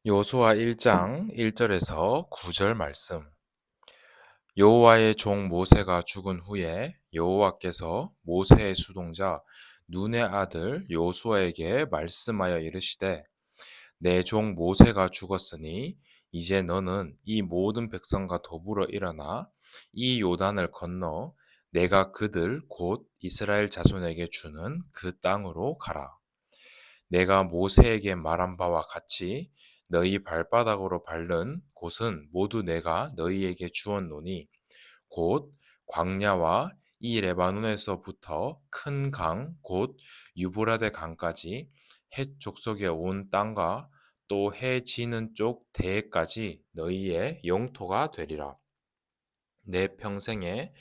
여호수아 1장 1절에서 9절 말씀. 여호와의 종 모세가 죽은 후에 여호와께서 모세의 수동자 눈의 아들 여호수아에게 말씀하여 이르시되 내 종 모세가 죽었으니 이제 너는 이 모든 백성과 더불어 일어나 이 요단을 건너 내가 그들 곧 이스라엘 자손에게 주는 그 땅으로 가라. 내가 모세에게 말한 바와 같이 너희 발바닥으로 밟는 곳은 모두 내가 너희에게 주었노니 곧 광야와 이 레바논에서부터 큰 강, 곧 유브라데 강까지 헷 족속의 온 땅과 또 해 지는 쪽 대해까지 너희의 영토가 되리라. 내 평생에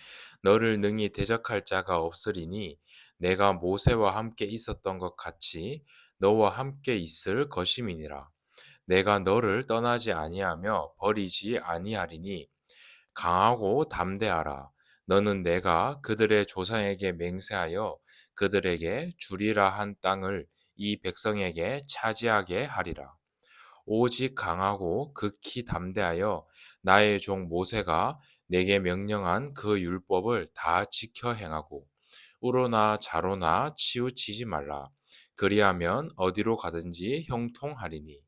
너를 능히 대적할 자가 없으리니 내가 모세와 함께 있었던 것 같이 너와 함께 있을 것임이니라. 내가 너를 떠나지 아니하며 버리지 아니하리니 강하고 담대하라. 너는 내가 그들의 조상에게 맹세하여 그들에게 주리라 한 땅을 이 백성에게 차지하게 하리라. 오직 강하고 극히 담대하여 나의 종 모세가 내게 명령한 그 율법을 다 지켜 행하고 우로나 좌로나 치우치지 말라. 그리하면 어디로 가든지 형통하리니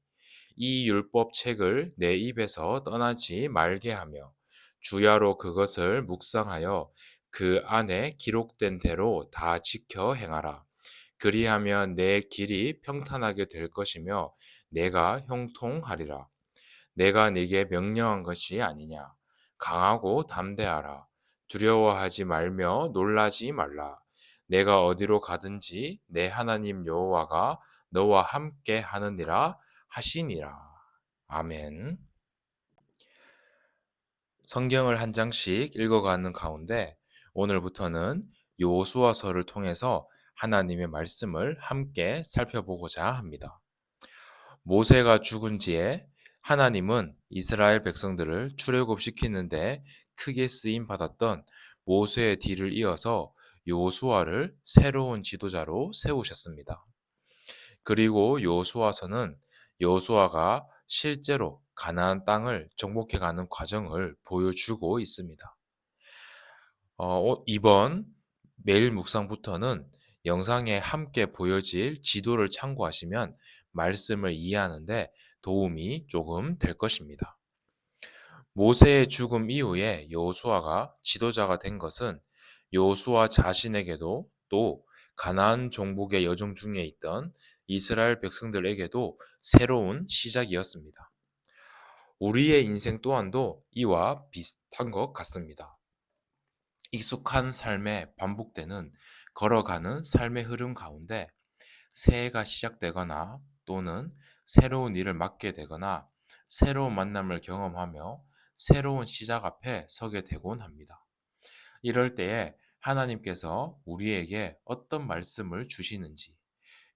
이 율법 책을 내 입에서 떠나지 말게 하며 주야로 그것을 묵상하여 그 안에 기록된 대로 다 지켜 행하라. 그리하면 내 길이 평탄하게 될 것이며 내가 형통하리라. 내가 네게 명령한 것이 아니냐. 강하고 담대하라. 두려워하지 말며 놀라지 말라. 내가 어디로 가든지 내 하나님 여호와가 너와 함께 하느니라 하시니라. 아멘. 성경을 한 장씩 읽어가는 가운데 오늘부터는 여호수아서를 통해서 하나님의 말씀을 함께 살펴보고자 합니다. 모세가 죽은 지에 하나님은 이스라엘 백성들을 출애굽시키는데 크게 쓰임 받았던 모세의 뒤를 이어서 여호수아를 새로운 지도자로 세우셨습니다. 그리고 여호수아서는 여호수아가 실제로 가나안 땅을 정복해가는 과정을 보여주고 있습니다. 이번 매일 묵상부터는 영상에 함께 보여질 지도를 참고하시면 말씀을 이해하는데 도움이 조금 될 것입니다. 모세의 죽음 이후에 여호수아가 지도자가 된 것은 여호수아 자신에게도 또 가나안 정복의 여정 중에 있던 이스라엘 백성들에게도 새로운 시작이었습니다. 우리의 인생 또한도 이와 비슷한 것 같습니다. 익숙한 삶에 반복되는 걸어가는 삶의 흐름 가운데 새해가 시작되거나 또는 새로운 일을 맡게 되거나 새로운 만남을 경험하며 새로운 시작 앞에 서게 되곤 합니다. 이럴 때에 하나님께서 우리에게 어떤 말씀을 주시는지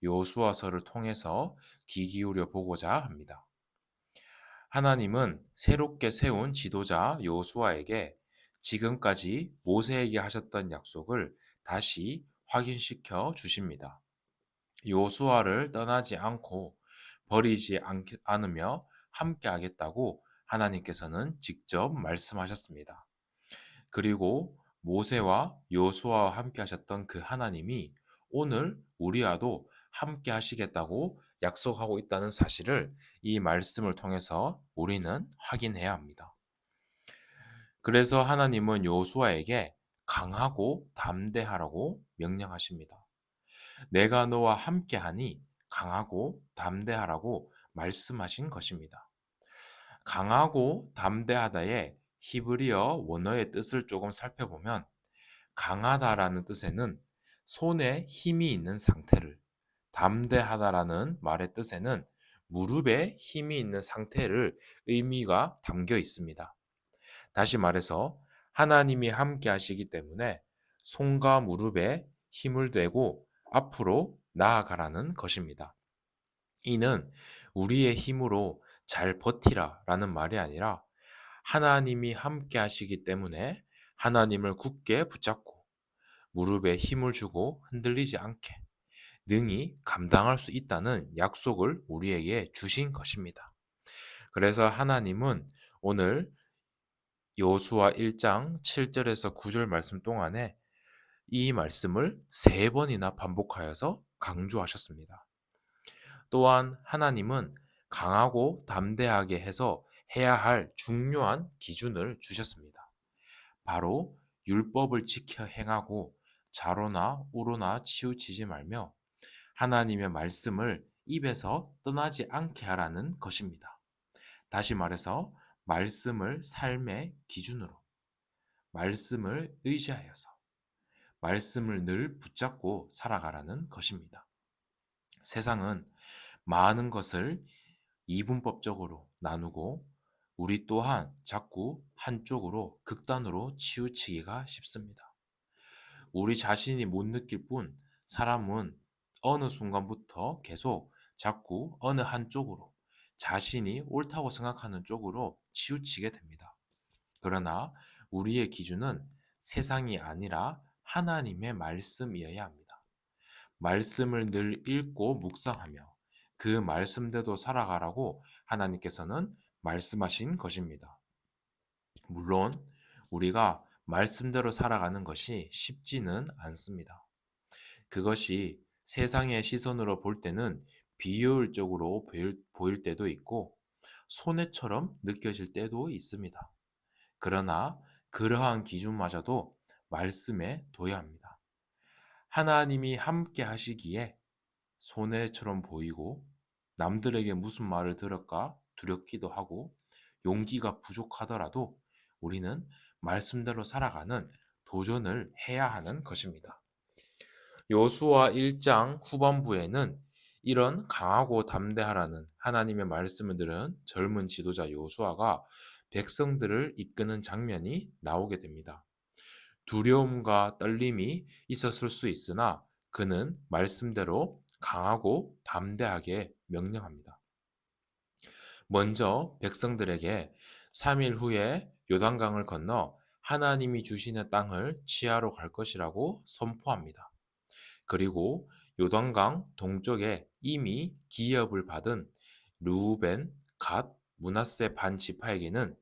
여호수아서를 통해서 귀 기울여 보고자 합니다. 하나님은 새롭게 세운 지도자 여호수아에게 지금까지 모세에게 하셨던 약속을 다시 확인시켜 주십니다. 여호수아를 떠나지 않고 버리지 않으며 함께 하겠다고 하나님께서는 직접 말씀하셨습니다. 그리고 모세와 여호수아와 함께 하셨던 그 하나님이 오늘 우리와도 함께 하시겠다고 약속하고 있다는 사실을 이 말씀을 통해서 우리는 확인해야 합니다. 그래서 하나님은 여호수아에게 강하고 담대하라고 명령하십니다. 내가 너와 함께하니 강하고 담대하라고 말씀하신 것입니다. 강하고 담대하다의 히브리어 원어의 뜻을 조금 살펴보면 강하다라는 뜻에는 손에 힘이 있는 상태를, 담대하다라는 말의 뜻에는 무릎에 힘이 있는 상태를 의미가 담겨 있습니다. 다시 말해서 하나님이 함께 하시기 때문에 손과 무릎에 힘을 대고 앞으로 나아가라는 것입니다. 이는 우리의 힘으로 잘 버티라 라는 말이 아니라 하나님이 함께 하시기 때문에 하나님을 굳게 붙잡고 무릎에 힘을 주고 흔들리지 않게 능히 감당할 수 있다는 약속을 우리에게 주신 것입니다. 그래서 하나님은 오늘 여호수아 1장 7절에서 9절 말씀 동안에 이 말씀을 3번이나 반복하여서 강조하셨습니다. 또한 하나님은 강하고 담대하게 해서 해야 할 중요한 기준을 주셨습니다. 바로 율법을 지켜 행하고 자로나 우로나 치우치지 말며 하나님의 말씀을 입에서 떠나지 않게 하라는 것입니다. 다시 말해서 말씀을 삶의 기준으로, 말씀을 의지하여서, 말씀을 늘 붙잡고 살아가라는 것입니다. 세상은 많은 것을 이분법적으로 나누고 우리 또한 자꾸 한쪽으로 극단으로 치우치기가 쉽습니다. 우리 자신이 못 느낄 뿐 사람은 어느 순간부터 계속 자꾸 어느 한쪽으로 자신이 옳다고 생각하는 쪽으로 치우치게 됩니다. 그러나 우리의 기준은 세상이 아니라 하나님의 말씀이어야 합니다. 말씀을 늘 읽고 묵상하며 그 말씀대로 살아가라고 하나님께서는 말씀하신 것입니다. 물론 우리가 말씀대로 살아가는 것이 쉽지는 않습니다. 그것이 세상의 시선으로 볼 때는 비효율적으로 보일 때도 있고 손해처럼 느껴질 때도 있습니다. 그러나 그러한 기준마저도 말씀에 둬야 합니다. 하나님이 함께 하시기에 손해처럼 보이고 남들에게 무슨 말을 들을까 두렵기도 하고 용기가 부족하더라도 우리는 말씀대로 살아가는 도전을 해야 하는 것입니다. 여호수아 1장 후반부에는 이런 강하고 담대하라는 하나님의 말씀을 들은 젊은 지도자 여호수아가 백성들을 이끄는 장면이 나오게 됩니다. 두려움과 떨림이 있었을 수 있으나 그는 말씀대로 강하고 담대하게 명령합니다. 먼저 백성들에게 3일 후에 요단강을 건너 하나님이 주시는 땅을 취하러 갈 것이라고 선포합니다. 그리고 요단강 동쪽에 이미 기업을 받은 르우벤, 갓, 므낫세 반 지파에게는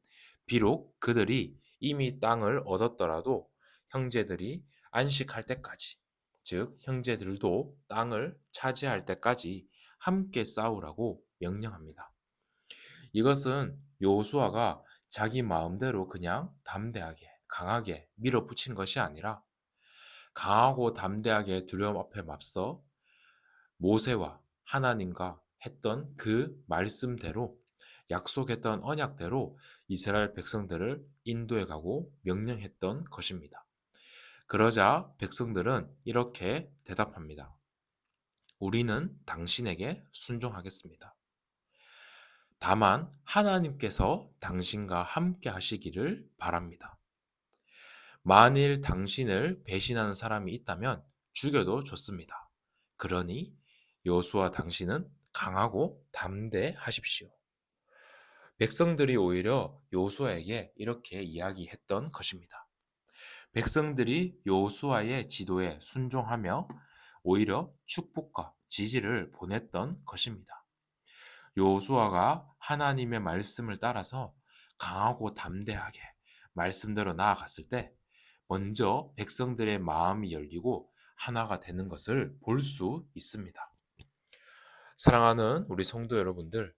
비록 그들이 이미 땅을 얻었더라도 형제들이 안식할 때까지, 즉 형제들도 땅을 차지할 때까지 함께 싸우라고 명령합니다. 이것은 여호수아가 자기 마음대로 그냥 담대하게, 강하게 밀어붙인 것이 아니라 강하고 담대하게 두려움 앞에 맞서 모세와 하나님과 했던 그 말씀대로 약속했던 언약대로 이스라엘 백성들을 인도해 가고 명령했던 것입니다. 그러자 백성들은 이렇게 대답합니다. 우리는 당신에게 순종하겠습니다. 다만 하나님께서 당신과 함께 하시기를 바랍니다. 만일 당신을 배신하는 사람이 있다면 죽여도 좋습니다. 그러니 여호수아 당신은 강하고 담대하십시오. 백성들이 오히려 여호수아에게 이렇게 이야기했던 것입니다. 백성들이 여호수아의 지도에 순종하며 오히려 축복과 지지를 보냈던 것입니다. 여호수아가 하나님의 말씀을 따라서 강하고 담대하게 말씀대로 나아갔을 때 먼저 백성들의 마음이 열리고 하나가 되는 것을 볼 수 있습니다. 사랑하는 우리 성도 여러분들,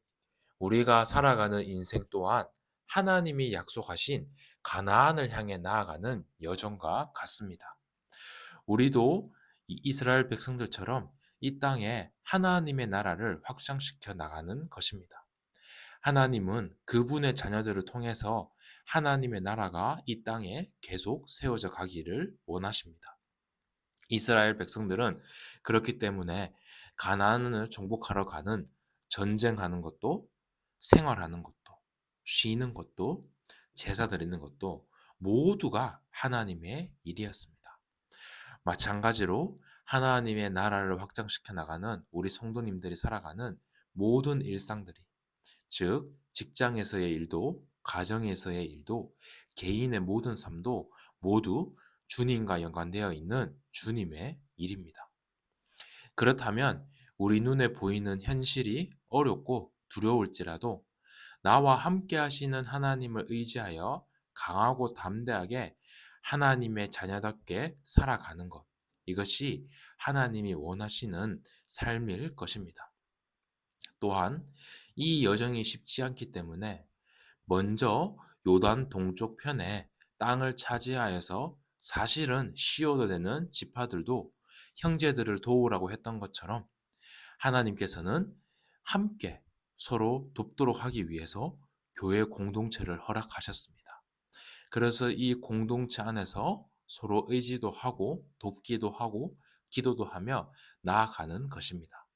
우리가 살아가는 인생 또한 하나님이 약속하신 가나안을 향해 나아가는 여정과 같습니다. 우리도 이스라엘 백성들처럼 이 땅에 하나님의 나라를 확장시켜 나가는 것입니다. 하나님은 그분의 자녀들을 통해서 하나님의 나라가 이 땅에 계속 세워져 가기를 원하십니다. 이스라엘 백성들은 그렇기 때문에 가나안을 정복하러 가는 전쟁하는 것도 생활하는 것도 쉬는 것도 제사 드리는 것도 모두가 하나님의 일이었습니다. 마찬가지로 하나님의 나라를 확장시켜 나가는 우리 성도님들이 살아가는 모든 일상들이 즉 직장에서의 일도 가정에서의 일도 개인의 모든 삶도 모두 주님과 연관되어 있는 주님의 일입니다. 그렇다면 우리 눈에 보이는 현실이 어렵고 두려울지라도 나와 함께 하시는 하나님을 의지하여 강하고 담대하게 하나님의 자녀답게 살아가는 것. 이것이 하나님이 원하시는 삶일 것입니다. 또한 이 여정이 쉽지 않기 때문에 먼저 요단 동쪽 편에 땅을 차지하여서 사실은 시효도 되는 지파들도 형제들을 도우라고 했던 것처럼 하나님께서는 함께 서로 돕도록 하기 위해서 교회 공동체를 허락하셨습니다. 그래서 이 공동체 안에서 서로 의지도 하고 돕기도 하고 기도도 하며 나아가는 것입니다.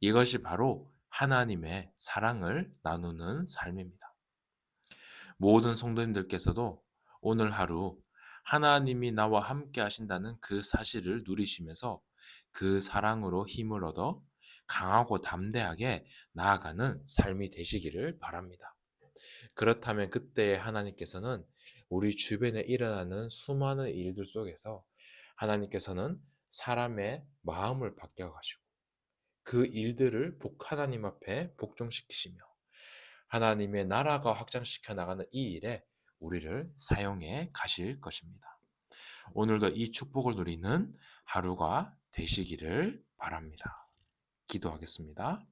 이것이 바로 하나님의 사랑을 나누는 삶입니다. 모든 성도님들께서도 오늘 하루 하나님이 나와 함께 하신다는 그 사실을 누리시면서 그 사랑으로 힘을 얻어 강하고 담대하게 나아가는 삶이 되시기를 바랍니다. 그렇다면 그때 하나님께서는 우리 주변에 일어나는 수많은 일들 속에서 하나님께서는 사람의 마음을 바뀌어 가시고 그 일들을 하나님 앞에 복종시키시며 하나님의 나라가 확장시켜 나가는 이 일에 우리를 사용해 가실 것입니다. 오늘도 이 축복을 누리는 하루가 되시기를 바랍니다. 기도하겠습니다.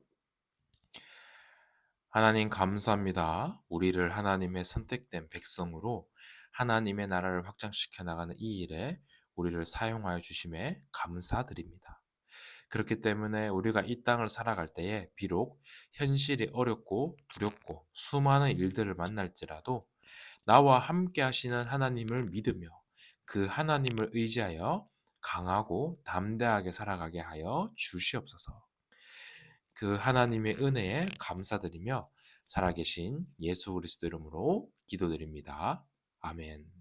하나님 감사합니다. 우리를 하나님의 선택된 백성으로 하나님의 나라를 확장시켜 나가는 이 일에 우리를 사용하여 주심에 감사드립니다. 그렇기 때문에 우리가 이 땅을 살아갈 때에 비록 현실이 어렵고 두렵고 수많은 일들을 만날지라도 나와 함께 하시는 하나님을 믿으며 그 하나님을 의지하여 강하고 담대하게 살아가게 하여 주시옵소서. 그 하나님의 은혜에 감사드리며 살아계신 예수 그리스도 이름으로 기도드립니다. 아멘.